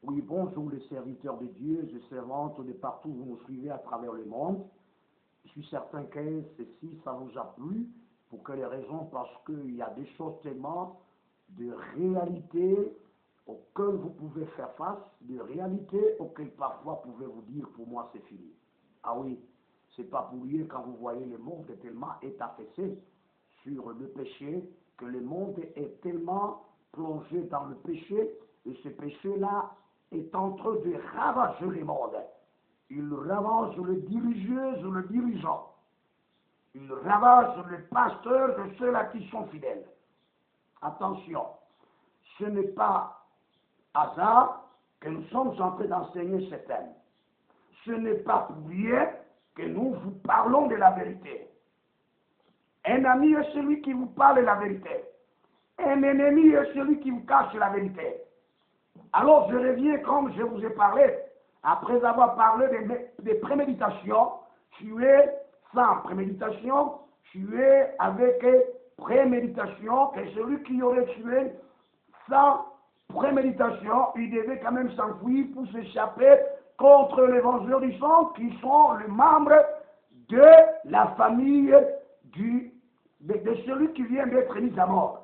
Oui, bonjour les serviteurs de Dieu, les servantes de partout où vous nous suivez à travers le monde. Je suis certain que ceci, ça vous a plu. Pour quelles raisons? Parce qu'il y a des choses tellement de réalités auxquelles vous pouvez faire face, de réalités auxquelles parfois vous pouvez vous dire, pour moi c'est fini. Ah oui, c'est pas pour rien quand vous voyez le monde tellement est affaissé sur le péché, que le monde est tellement plongé dans le péché, et ce péché-là est en train de ravager le monde. Il ravage le dirigeur, le dirigeant. Il ravage le pasteur de ceux-là qui sont fidèles. Attention, ce n'est pas hasard que nous sommes en train d'enseigner ce thème. Ce n'est pas pour rien que nous vous parlons de la vérité. Un ami est celui qui vous parle de la vérité. Un ennemi est celui qui vous cache la vérité. Alors je reviens comme je vous ai parlé, après avoir parlé des préméditations, tu es sans préméditation, tu es avec préméditation, et celui qui aurait tué sans préméditation, il devait quand même s'enfuir pour s'échapper contre l'évangile du sang, qui sont les membres de la famille de celui qui vient d'être mis à mort.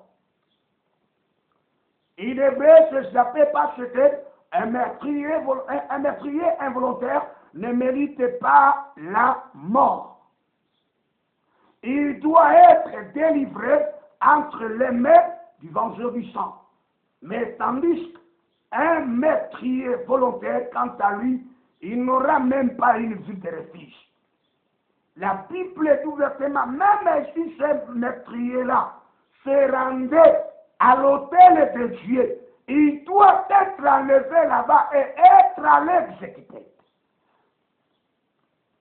Il devait s'échapper parce qu'un meurtrier involontaire ne mérite pas la mort. Il doit être délivré entre les mains du vengeur du sang. Mais tandis qu'un meurtrier volontaire, quant à lui, il n'aura même pas une vue de refuge. La Bible est ouvertement, même si ce meurtrier-là se rendait à l'autel de Dieu, il doit être enlevé là-bas et être allé exécuté.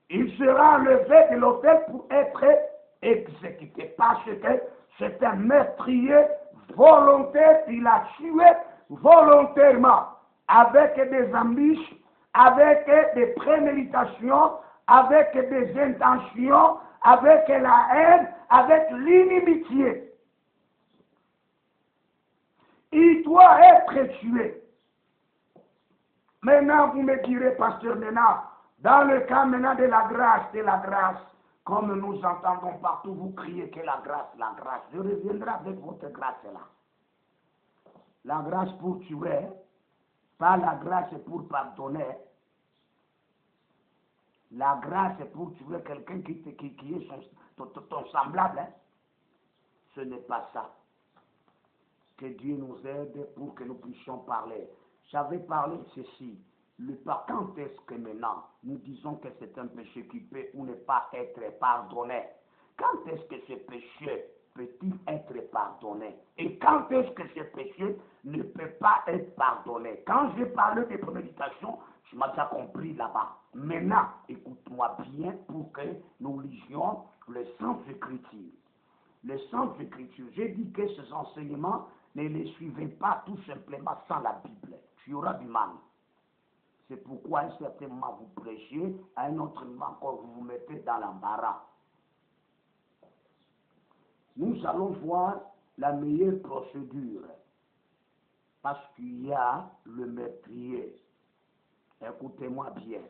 Il sera enlevé de l'autel pour être exécuté parce que c'est un meurtrier volontaire, il a tué volontairement avec des ambitions, avec des préméditations, avec des intentions, avec la haine, avec l'inimitié. Il doit être tué. Maintenant, vous me direz, pasteur, maintenant, dans le cas maintenant de la grâce, comme nous entendons partout, vous criez que la grâce, je reviendrai avec votre grâce là. La grâce pour tuer, pas la grâce pour pardonner. La grâce pour tuer quelqu'un qui est ton semblable. Hein? Ce n'est pas ça. Que Dieu nous aide pour que nous puissions parler. J'avais parlé de ceci. Quand est-ce que maintenant nous disons que c'est un péché qui peut ou ne pas être pardonné? Quand est-ce que ce péché peut-il être pardonné? Et quand est-ce que ce péché ne peut pas être pardonné? Quand j'ai parlé de préméditation, je m'as déjà compris là-bas. Maintenant, écoute-moi bien pour que nous lisions les Saintes Écritures. Les Saintes Écritures, j'ai dit que ces enseignements, ne les suivez pas tout simplement sans la Bible. Tu auras du mal. C'est pourquoi à un certain moment vous prêchez, à un autre moment encore vous vous mettez dans l'embarras. Nous allons voir la meilleure procédure. Parce qu'il y a le meurtrier. Écoutez-moi bien.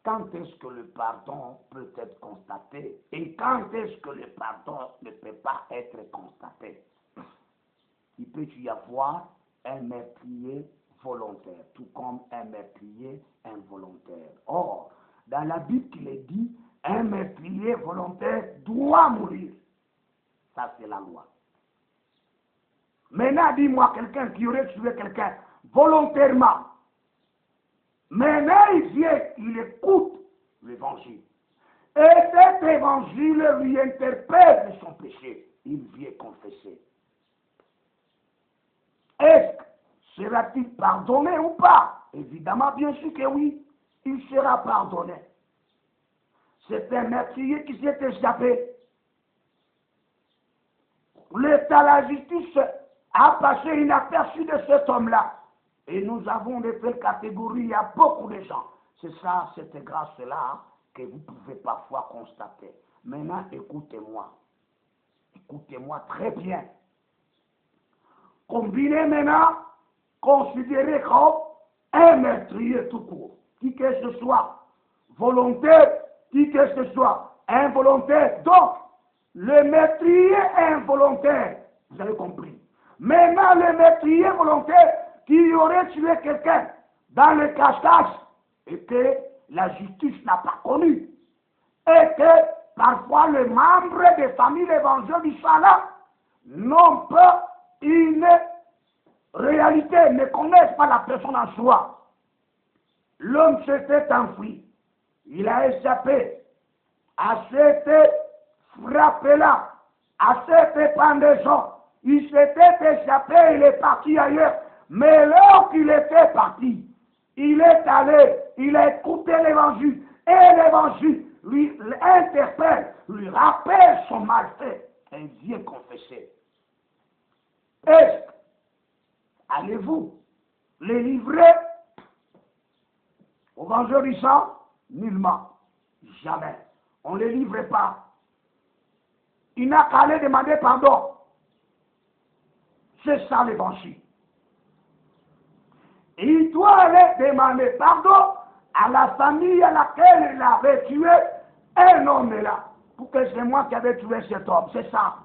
Quand est-ce que le pardon peut être constaté et quand est-ce que le pardon ne peut pas être constaté? Il peut y avoir un meurtrier volontaire, tout comme un meurtrier involontaire. Or, dans la Bible, il est dit, un meurtrier volontaire doit mourir. Ça, c'est la loi. Maintenant, dis-moi quelqu'un qui aurait tué quelqu'un volontairement. Maintenant, il vient, il écoute l'évangile. Et cet évangile lui interpelle son péché. Il vient confesser. Est-ce que sera-t-il pardonné ou pas? Évidemment, bien sûr que oui, il sera pardonné. C'est un meurtrier qui s'est échappé. L'État, la justice, a passé inaperçu de cet homme-là. Et nous avons de telles catégories, il y a beaucoup de gens. C'est ça, cette grâce-là, que vous pouvez parfois constater. Maintenant, écoutez-moi. Écoutez-moi très bien. Combinez maintenant, considérez comme un meurtrier tout court, qui que ce soit, volontaire, qui que ce soit, involontaire. Donc, le meurtrier involontaire, vous avez compris. Maintenant, le meurtrier volontaire qui aurait tué quelqu'un dans le cache-cache et que la justice n'a pas connu. Et que parfois les membres des familles évangéliques là n'ont pas une réalité, ne connaissent pas la personne en soi. L'homme s'était enfui. Il a échappé à cette frappe-là, à cette pendaison. Il s'était échappé, il est parti ailleurs. Mais là qu'il était parti, il est allé, il a écouté l'évangile. Et l'évangile lui interpelle, lui rappelle son malfait. Et vient confesser. Est-ce allez-vous les livrer aux évangélisants? Nullement. Jamais. On ne les livre pas. Il n'a qu'à aller demander pardon. C'est ça l'évangile. Il doit aller demander pardon à la famille à laquelle il avait tué un homme là. Pour que c'est moi qui avais tué cet homme. C'est ça.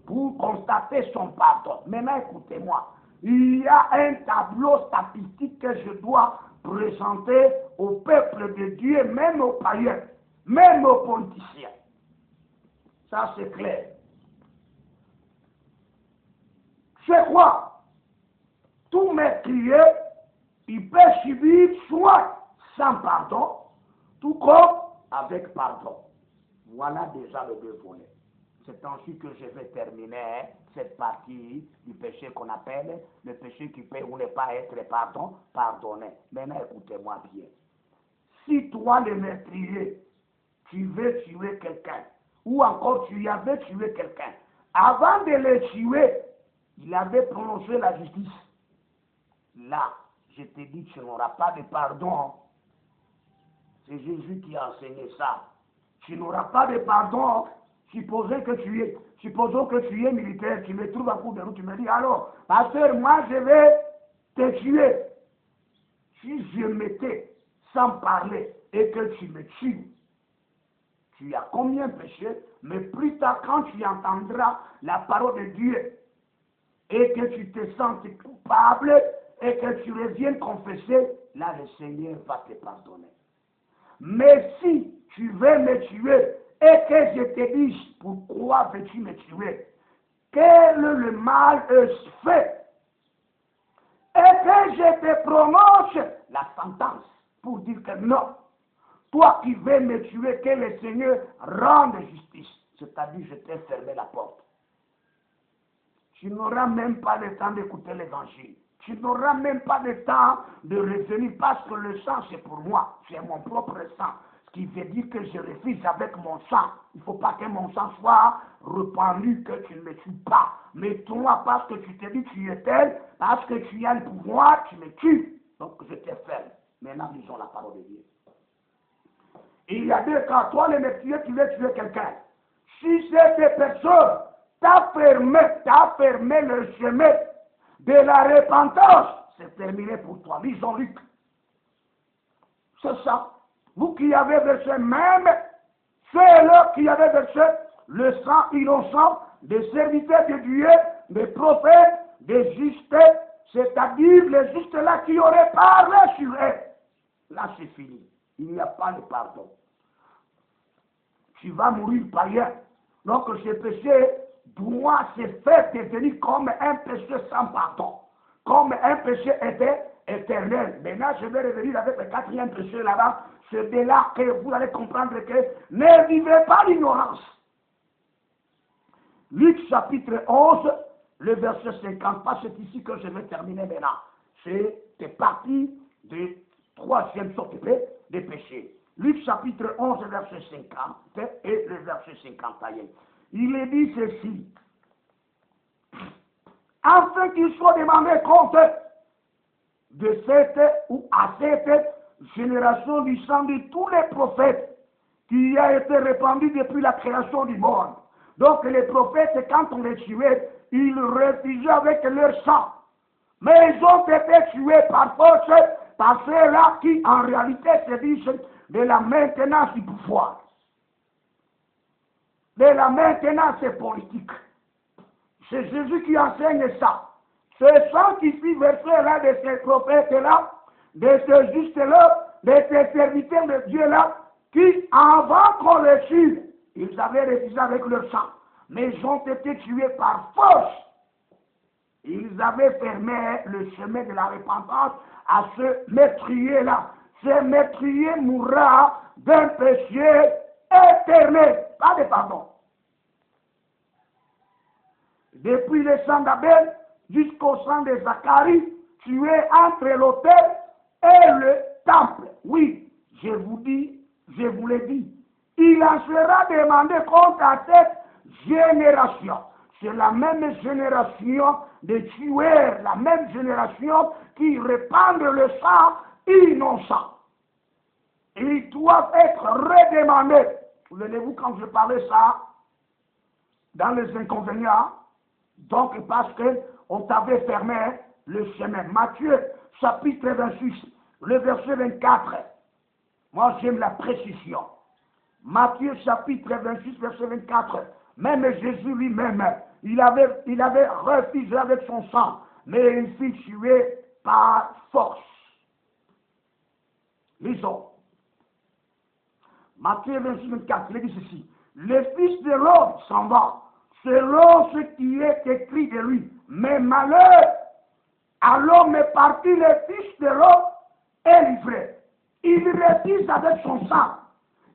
Pour constater son pardon. Maintenant, écoutez-moi. Il y a un tableau statistique que je dois présenter au peuple de Dieu, même aux païens, même aux politiciens. Ça, c'est clair. C'est quoi? Tout meurtrier, il peut subir soit sans pardon, tout comme avec pardon. Voilà déjà les deux volets. C'est ainsi que je vais terminer cette partie du péché qu'on appelle le péché qui peut ou ne pas être pardonné. Maintenant, écoutez-moi bien. Si toi, le meurtrier, tu veux tuer quelqu'un, ou encore tu avais tué quelqu'un, avant de le tuer, il avait prononcé la justice. Là, je te dis, tu n'auras pas de pardon. C'est Jésus qui a enseigné ça. Tu n'auras pas de pardon. Supposons que tu es militaire, tu me trouves à court de route, tu me dis, alors, pasteur, moi je vais te tuer. Si je m'étais sans parler et que tu me tues, tu as combien péché, mais plus tard quand tu entendras la parole de Dieu et que tu te sens coupable et que tu reviennes confesser, là le Seigneur va te pardonner. Mais si tu veux me tuer, et que je te dise, pourquoi veux-tu me tuer? Quel le mal est fait? Et que je te prononce la sentence pour dire que non. Toi qui veux me tuer, que le Seigneur rende justice. C'est-à-dire, je t'ai fermé la porte. Tu n'auras même pas le temps d'écouter l'évangile. Tu n'auras même pas le temps de revenir parce que le sang, c'est pour moi. C'est mon propre sang. Ce qui veut dire que je refuse avec mon sang. Il ne faut pas que mon sang soit répandu, que tu ne me tues pas. Mais toi, parce que tu te dis que tu es tel, parce que tu as le pouvoir, tu me tues. Donc je te ferme. Maintenant, lisons la parole de Dieu. Il y a deux cas. Toi, le meurtrier, tu veux tuer quelqu'un. Si cette personne t'a fermé le chemin de la repentance, c'est terminé pour toi. Lisons Luc. C'est ça. Vous qui avez versé même, ceux-là qui avaient versé le sang innocent des serviteurs de Dieu, des prophètes, des justes, c'est-à-dire les justes là qui auraient parlé sur eux. Là, c'est fini. Il n'y a pas de pardon. Tu vas mourir païen. Donc, ce péché doit se faire devenir comme un péché sans pardon, comme un péché éternel. Maintenant, je vais revenir avec le quatrième péché là-bas. C'est de là que vous allez comprendre que ne vivez pas l'ignorance. Luc chapitre 11, le verset 50. C'est ici que je vais terminer maintenant. C'est partie du troisième sorte de péché. Luc chapitre 11, verset 50 et le verset 51. Il est dit ceci. Afin qu'il soit demandé compte de cette ou à cette génération du sang de tous les prophètes qui a été répandu depuis la création du monde. Donc les prophètes, quand on les tuait, ils refusaient avec leur sang. Mais ils ont été tués par force par ceux-là qui en réalité se disent de la maintenance du pouvoir, de la maintenance politique. C'est Jésus qui enseigne ça. Ce sont ici versets-là de ces prophètes-là, de ces justes-là, de ces serviteurs de Dieu-là, qui, avant qu'on les tue, ils avaient refusé avec leur sang, mais ils ont été tués par force. Ils avaient fermé le chemin de la repentance à ce meurtrier-là. Ce meurtrier mourra d'un péché éternel, pas de pardon. Depuis le sang d'Abel jusqu'au sang de Zacharie, tué entre l'autel et le temple. Oui, je vous l'ai dit, il en sera demandé compte à cette génération. C'est la même génération de tueurs, la même génération qui répandent le sang innocent. Ils doivent être redemandés. Souvenez-vous quand je parlais ça dans les inconvénients, donc parce qu'on t'avait fermé le chemin. Matthieu chapitre 26, le verset 24. Moi j'aime la précision. Matthieu chapitre 26, verset 24. Même Jésus lui-même, il avait refusé avec son sang, mais il fut tué par force. Lisons. Matthieu 26, 24, il dit ceci. Le Fils de l'homme s'en va, selon ce qui est écrit de lui. Mais malheur à l'homme est parti, le Fils de l'homme est livré. Il refuse avec son sang.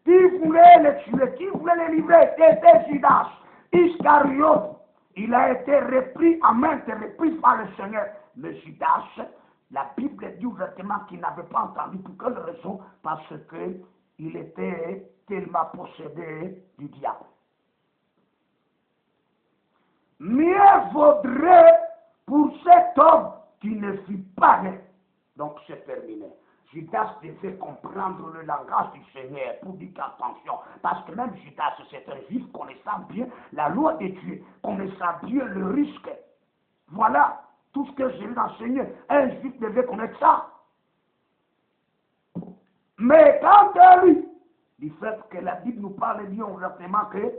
Qui voulait le tuer, qui voulait le livrer, c'était Judas Iscariote. Il a été repris à maintes reprises par le Seigneur. Mais Judas, la Bible dit ouvertement qu'il n'avait pas entendu pour quelle raison, parce qu'il était tellement possédé du diable. Mieux vaudrait pour cet homme qui ne fut pas né. Donc c'est terminé. Judas devait comprendre le langage du Seigneur pour dire attention. Parce que même Judas, c'est un juif connaissant bien la loi de Dieu, connaissant bien le risque. Voilà tout ce que j'ai enseigné. Un juif devait connaître ça. Mais quant à lui, du fait que la Bible nous parle bien ouvertement que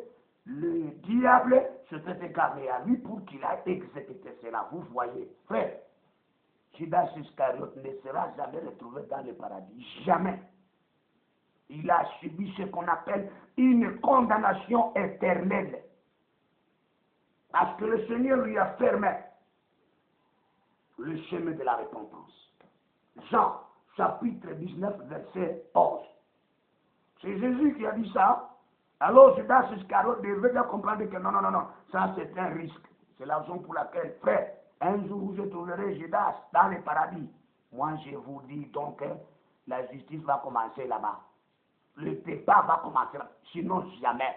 le diable s'était égaré à lui pour qu'il ait exécuté cela. Vous voyez, frère. Judas Iscariote ne sera jamais retrouvé dans le paradis. Jamais. Il a subi ce qu'on appelle une condamnation éternelle. Parce que le Seigneur lui a fermé le chemin de la repentance. Jean, chapitre 19, verset 11. C'est Jésus qui a dit ça. Alors Judas Iscariote devait bien comprendre que non, ça c'est un risque. C'est la raison pour laquelle, frère, un jour vous trouverez Judas dans le paradis. Moi je vous dis donc, la justice va commencer là-bas. Le débat va commencer là-bas. Sinon jamais.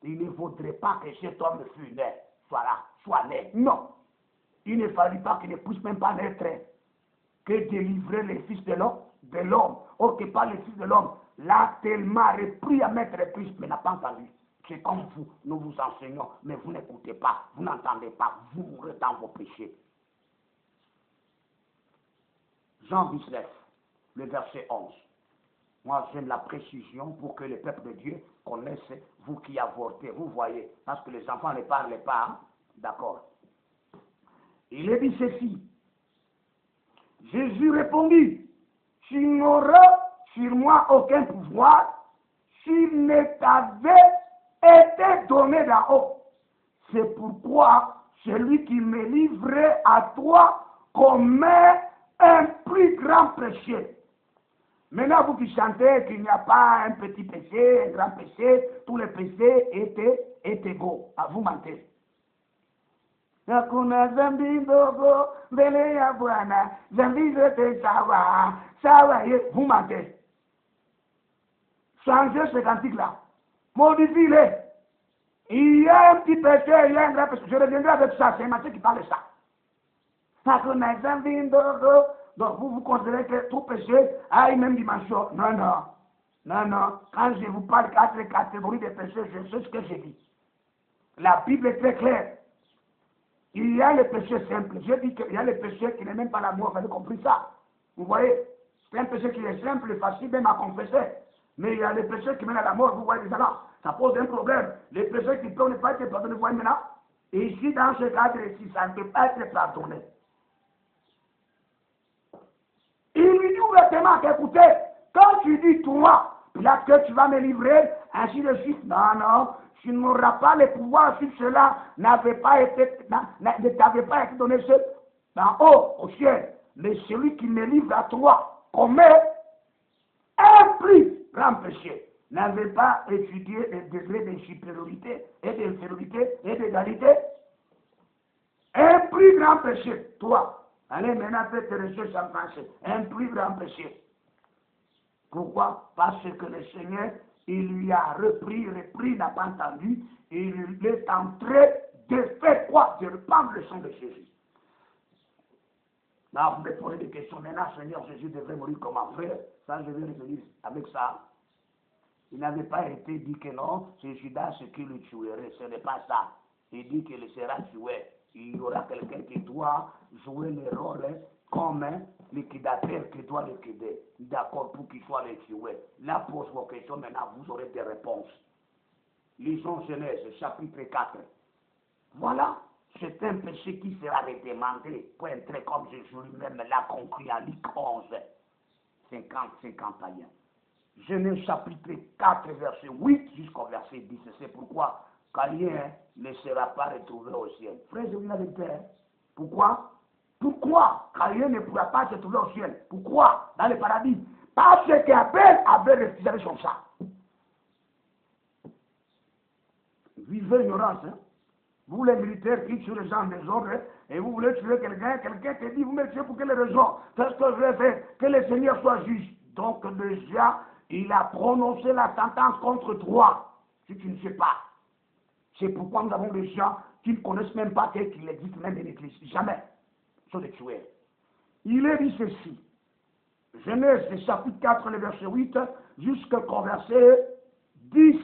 Il ne faudrait pas que cet homme fût né, soit né. Non. Il ne fallait pas qu'il ne puisse même pas naître. Que délivrer les fils de l'homme. Or que pas les fils de l'homme. L'a tellement repris à mettre reprises, mais n'a pas entendu. C'est comme vous, nous vous enseignons, mais vous n'écoutez pas, vous n'entendez pas, vous mourrez dans vos péchés. Jean 19, le verset 11. Moi, j'aime la précision pour que le peuple de Dieu connaisse, vous qui avortez, vous voyez, parce que les enfants ne parlent pas, hein? D'accord. Il est dit ceci. Jésus répondit, tu n'auras sur moi aucun pouvoir s'il ne t'avait été donné d'en haut. C'est pourquoi celui qui me livrait à toi commet un plus grand péché. Maintenant, vous qui chantez qu'il n'y a pas un petit péché, un grand péché, tous les péchés étaient égaux. À vous mentez. Hakuna dhambi ndogo mbele ya Bwana, dhambi zote sawa, sawa. Vous mentez. Changez ce cantique-là. Modifiez-le. Il y a un petit péché, il y a un grand péché. Je reviendrai avec ça, c'est Matthieu qui parle de ça. Hakuna dhambi ndogo. Donc vous considérez que tout péché a une même dimension. Non. Quand je vous parle de 4 catégories de péchés, je sais ce que je dis. La Bible est très claire. Il y a le péché simple. Je dis qu'il y a le péché qui n'est même pas l'amour. Vous avez compris ça? Vous voyez? C'est un péché qui est simple et facile même à confesser. Mais il y a les péchés qui mènent à la mort, vous voyez déjà là. Ça pose un problème. Les péchés qui peuvent ne pas être pardonnés, vous voyez maintenant. Et ici, dans ce cadre-ci, ça ne peut pas être pardonné. Il lui dit ouvertement qu'écoutez, quand tu dis toi, là que tu vas me livrer, ainsi de suite, non, non, tu n'auras pas le pouvoir si cela ne t'avait pas été donné seul d'en haut, au ciel. Mais celui qui me livre à toi commet un plus grand péché. N'avait pas étudié les degrés de supériorité et d'infériorité et d'égalité. Un plus grand péché, toi. Allez, maintenant, faites tes recherches en français. Un plus grand péché. Pourquoi? Parce que le Seigneur, il lui a repris, n'a pas entendu, et il est en train de faire quoi? De reprendre le sang de Jésus. Là, vous me posez des questions. Maintenant, Seigneur Jésus devrait mourir comme un frère. Ça, je vais revenir avec ça. Il n'avait pas été dit que non, c'est Judas qui le tuerait. Ce n'est pas ça. Il dit qu'il sera tué. Il y aura quelqu'un qui doit jouer le rôle comme un liquidateur qui doit liquider. D'accord, pour qu'il soit le tué. Là, pose vos questions, maintenant vous aurez des réponses. Lisons Genèse, chapitre 4. Voilà, c'est un péché qui sera redemandé pour entrer comme Jésus lui-même l'a conclu en Luc 11, 50-51. Genèse chapitre 4, verset 8 jusqu'au verset 10. C'est pourquoi Caïn ne sera pas retrouvé au ciel. Frère, je vous dis la vérité. Pourquoi? Pourquoi Caïn ne pourra pas se trouver au ciel? Pourquoi? Dans le paradis. Parce qu'Abel avait refusé son sang. Vivez l'ignorance. Hein? Vous les militaires qui tuent les gens des ordres, et vous voulez tuer quelqu'un te dit, vous me tuez pour quelle raison? Qu'est-ce que je vais faire? Que le Seigneur soit juge. Donc déjà, il a prononcé la sentence contre toi, si tu ne sais pas. C'est pourquoi nous avons des gens qui ne connaissent même pas qu'il existe même une église. Jamais. Ils sont des tueurs. Il est dit ceci. Genèse chapitre 4, le verset 8, jusqu'au verset 10.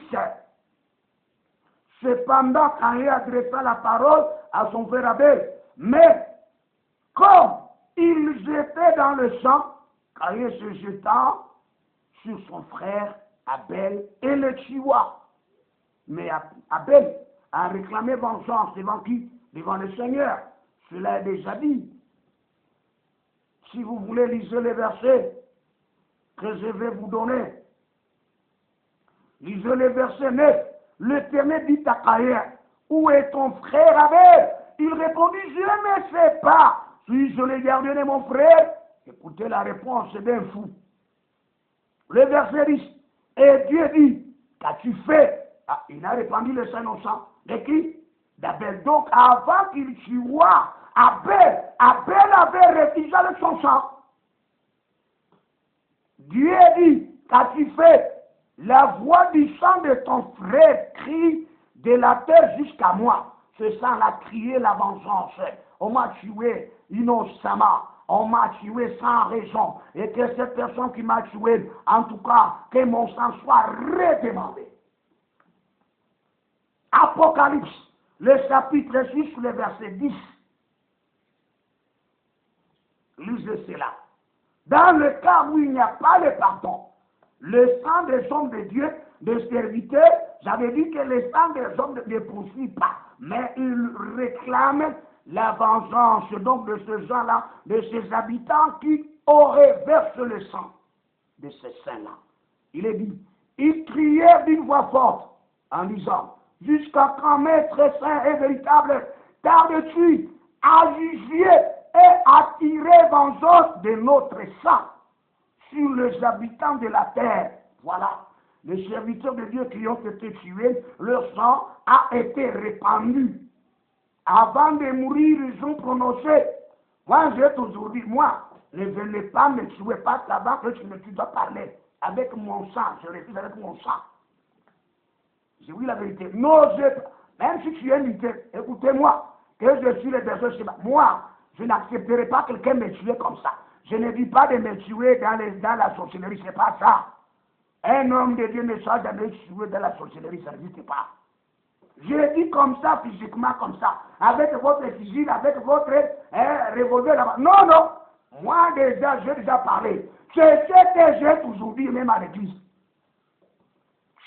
Cependant, quand il adressa la parole à son frère Abel, mais comme il jetait dans le sang, Caïn se jeta sur son frère Abel et le tua. Mais Abel a réclamé vengeance devant qui? Devant le Seigneur. Cela est déjà dit. Si vous voulez, lisez les versets que je vais vous donner. Lisez les versets 9. L'Éternel dit à Caïn, où est ton frère Abel? Il répondit, je ne sais pas. Suis-je le gardien de mon frère? Écoutez la réponse d'un fou. Le verset 10. Et Dieu dit, qu'as-tu fait? Ah, il a répandu le sang innocent. De qui? D'Abel. Donc, avant qu'il tuât Abel avait refusé avec son sang. Dieu dit, qu'as-tu fait? La voix du sang de ton frère crie de la terre jusqu'à moi. Ce sang a crié la vengeance. On m'a tué innocemment. On m'a tué sans raison. Et que cette personne qui m'a tué, en tout cas, que mon sang soit redemandé. Apocalypse, le chapitre 6, le verset 10. Lisez cela. Dans le cas où il n'y a pas de pardon, le sang des hommes de Dieu, des serviteurs, j'avais dit que le sang des hommes ne poursuit pas, mais il réclame la vengeance donc de ces gens-là, de ces habitants qui auraient versé le sang de ces saints-là. Il est dit, ils crièrent d'une voix forte en disant, jusqu'à quand maître saint et véritable, tardes-tu à juger et à tirer vengeance de notre sang sur les habitants de la terre? Voilà, les serviteurs de Dieu qui ont été tués, leur sang a été répandu. Avant de mourir, ils ont prononcé, moi j'ai toujours dit, moi, ne venez pas me tuer, pas avant que tu dois parler avec mon sang, je refuse avec mon sang. J'ai dit la vérité. Non, même si tu es invité, écoutez-moi, que je suis le berger chez moi, je n'accepterai pas que quelqu'un me tue comme ça. Je ne dis pas de me tuer dans la sorcellerie, c'est pas ça. Un homme de Dieu ne soit jamais tué dans la sorcellerie, ça n'existe pas. Je dis comme ça, physiquement comme ça, avec votre fusil, avec votre revolver là-bas. Non, non. Moi déjà, j'ai déjà parlé. C'est ce que j'ai toujours dit même à l'église.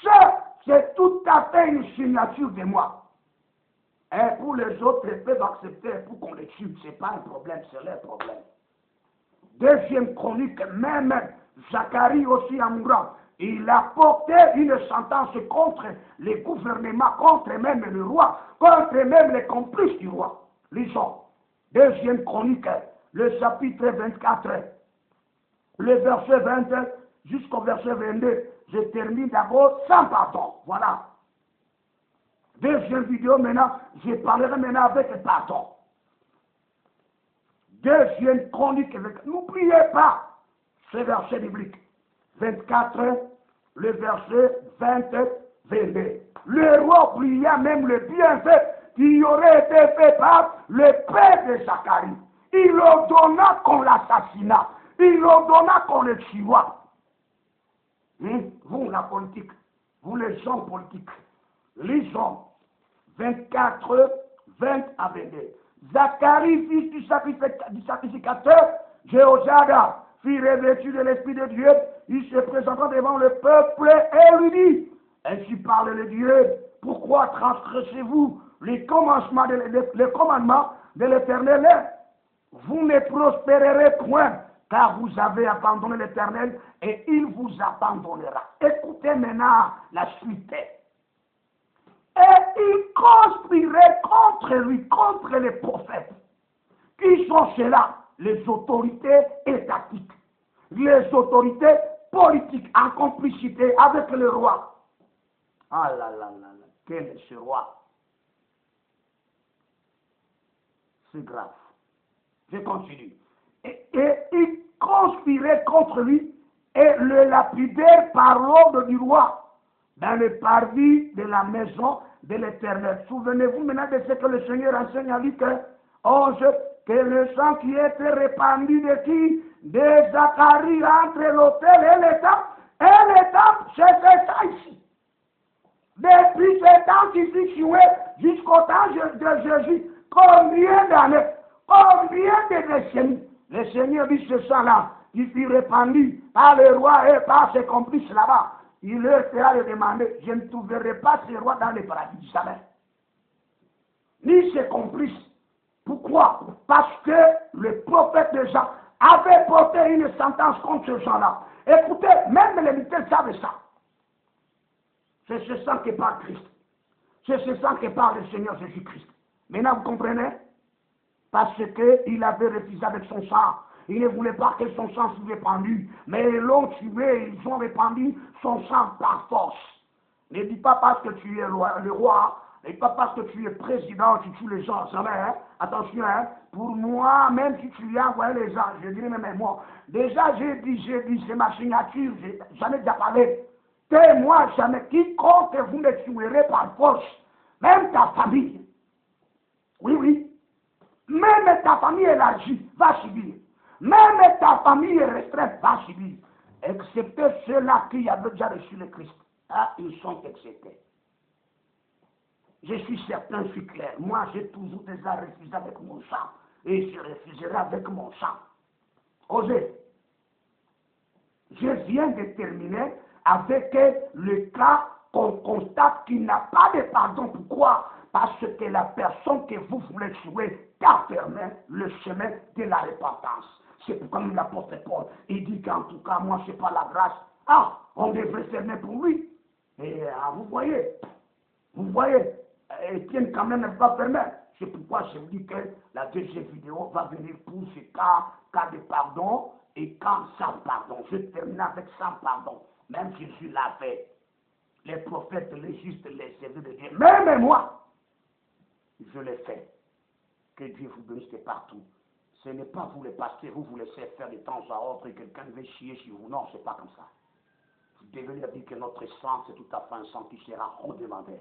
Ça, c'est tout à fait une signature de moi. Et pour les autres, ils peuvent accepter pour qu'on les tue. Ce n'est pas un problème, c'est leur problème. Deuxième chronique, même Zacharie aussi en mourant, il a porté une sentence contre les gouvernements, contre même le roi, contre même les complices du roi. Lisons. Deuxième chronique, le chapitre 24, le verset 20 jusqu'au verset 22. Je termine d'abord sans pardon. Voilà. Deuxième vidéo maintenant, je parlerai maintenant avec pardon. Deuxième chronique, n'oubliez pas ce verset biblique. 24, le verset 20, 22. Le roi oublia même le bienfait qui aurait été fait par le père de Zacharie. Il ordonna qu'on l'assassinât. Il ordonna qu'on le tuât. Vous, la politique, vous les gens politiques, lisons 24, 20 à 22. Zacharie, fils du sacrificateur, Jéhojada, fut revêtu de l'Esprit de Dieu, il se présenta devant le peuple et lui dit, ainsi parle le Dieu, pourquoi transgressez-vous les commandements de l'Éternel? Vous ne prospérerez point, car vous avez abandonné l'Éternel et il vous abandonnera. Écoutez maintenant la suite. Et il conspirait contre lui, contre les prophètes. Qui sont ceux-là? Les autorités étatiques, les autorités politiques en complicité avec le roi. Ah là là là là, quel est ce roi? C'est grave. Je continue. Et il conspirait contre lui et le lapidèrent par l'ordre du roi dans le parvis de la maison de l'Éternel. Souvenez-vous maintenant de ce que le Seigneur enseigne à Luc 11, que le sang qui était répandu de qui? De Zacharie entre l'autel et l'étape. Et l'étape, c'était ça ici. Depuis ce temps qui fut tué jusqu'au temps de Jésus, combien d'années, combien de décennies, le Seigneur dit ce sang-là, qui fut répandu par le roi et par ses complices là-bas. Il leur fera de demander, je ne trouverai pas ce roi dans le paradis, jamais. Ni ses complices. Pourquoi? Parce que le prophète de Jean avait porté une sentence contre ce gens-là. Écoutez, même les militaires savent ça. C'est ce sang qui parle Christ. C'est ce sang qui parle le Seigneur Jésus-Christ. Maintenant, vous comprenez? Parce qu'il avait refusé avec son sang. Il ne voulait pas que son sang soit répandu. Mais ils l'ont tué, ils ont répandu son sang par force. Ne dis pas parce que tu es le roi, ne dis pas parce que tu es président, tu tues les gens. Jamais, hein? Attention, hein? Pour moi, même si tu as envoyé les gens, je dirais même moi. Déjà, j'ai dit, c'est ma signature, j'en ai déjà parlé. Que moi, jamais, quiconque vous me tuerez par force, même ta famille. Oui, oui. Même ta famille élargie va subir. Même ta famille restreinte va subir. Excepté ceux-là qui avaient déjà reçu le Christ. Ah, ils sont exceptés. Je suis certain, je suis clair. Moi, j'ai toujours déjà refusé avec mon sang. Et je refuserai avec mon sang. Osez. Je viens de terminer avec le cas qu'on constate qu'il n'a pas de pardon. Pourquoi? Parce que la personne que vous voulez tuer t'a fermé le chemin de la repentance. C'est pourquoi l'apôtre Paul, il dit qu'en tout cas, moi, c'est pas la grâce. Ah, on devrait fermer pour lui. Et vous voyez, Étienne quand même n'est pas fermé. C'est pourquoi je vous dis que la deuxième vidéo va venir pour ce cas de pardon et quand sans pardon. Je termine avec sans pardon. Même Jésus l'a fait. Les prophètes, les justes, les serviteurs de Dieu. Même moi, je l'ai fait. Que Dieu vous bénisse partout. Ce n'est pas vous les pasteurs, vous laissez faire de temps à autre et quelqu'un veut chier sur vous. Non, c'est pas comme ça. Vous devez leur dire que notre sang, c'est tout à fait un sang qui sera redemandé.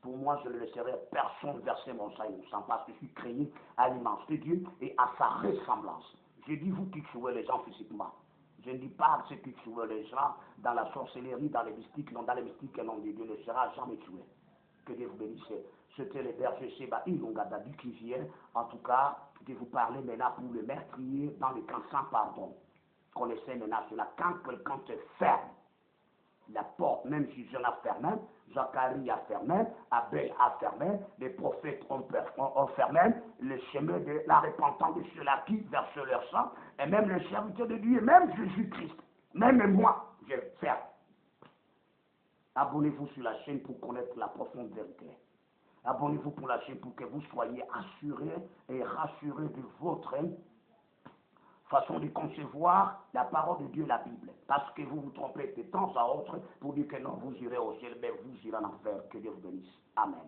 Pour moi, je ne laisserai personne verser mon sang innocent parce que je suis créé à l'image de Dieu et à sa ressemblance. Je dis vous qui tuez les gens physiquement. Je ne dis pas ceux qui tuent les gens dans la sorcellerie, dans les mystiques, non, dans les mystiques, non, Dieu ne sera jamais tué. Que Dieu vous bénisse. C'était le berger Seba Ilongadadu qui vient, en tout cas, de vous parler maintenant pour le meurtrier dans le camp sans pardon. Connaissez maintenant cela. Quand quelqu'un te ferme la porte, même si Jean a fermé, Zacharie a fermé, Abel a fermé, les prophètes ont fermé le chemin de la repentance de ceux-là qui versent leur sang, et même le serviteur de Dieu, même Jésus-Christ, même moi, je ferme. Abonnez-vous sur la chaîne pour connaître la profonde vérité. Abonnez-vous pour la chaîne pour que vous soyez assurés et rassurés de votre façon de concevoir la parole de Dieu, la Bible. Parce que vous vous trompez de temps à autre pour dire que non, vous irez au ciel, mais vous irez en enfer. Que Dieu vous bénisse. Amen.